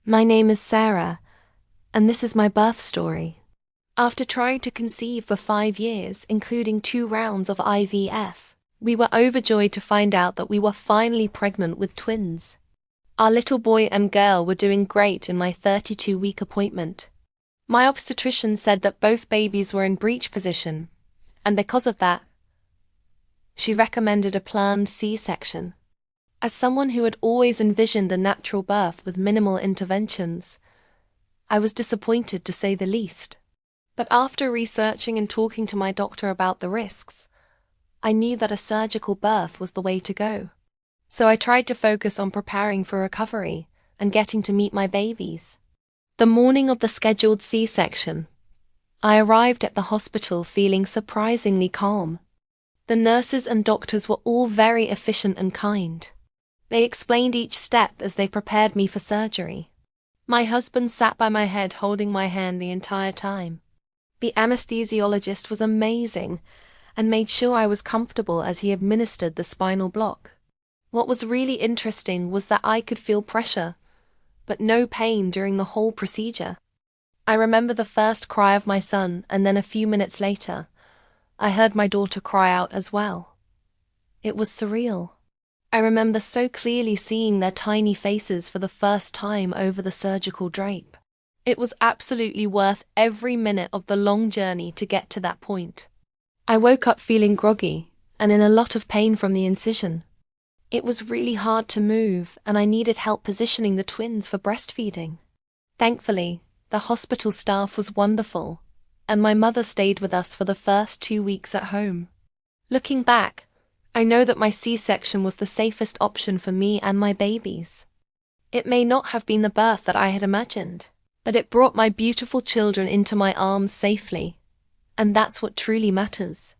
My name is Sarah, and this is my birth story. After trying to conceive for 5 years, including 2 rounds of IVF, we were overjoyed to find out that we were finally pregnant with twins. Our little boy and girl were doing great in my 32-week appointment. My obstetrician said that both babies were in breech position, and because of that, she recommended a planned C-section. As someone who had always envisioned a natural birth with minimal interventions, I was disappointed to say the least. But after researching and talking to my doctor about the risks, I knew that a surgical birth was the way to go. So I tried to focus on preparing for recovery and getting to meet my babies. The morning of the scheduled C-section, I arrived at the hospital feeling surprisingly calm. The nurses and doctors were all very efficient and kind. They explained each step as they prepared me for surgery. My husband sat by my head holding my hand the entire time. The anesthesiologist was amazing and made sure I was comfortable as he administered the spinal block. What was really interesting was that I could feel pressure, but no pain during the whole procedure. I remember the first cry of my son, and then a few minutes later, I heard my daughter cry out as well. It was surreal. I remember so clearly seeing their tiny faces for the first time over the surgical drape. It was absolutely worth every minute of the long journey to get to that point. I woke up feeling groggy and in a lot of pain from the incision. It was really hard to move, and I needed help positioning the twins for breastfeeding. Thankfully, the hospital staff was wonderful, and my mother stayed with us for the first 2 weeks at home. Looking back, I know that my C-section was the safest option for me and my babies. It may not have been the birth that I had imagined, but it brought my beautiful children into my arms safely, and that's what truly matters.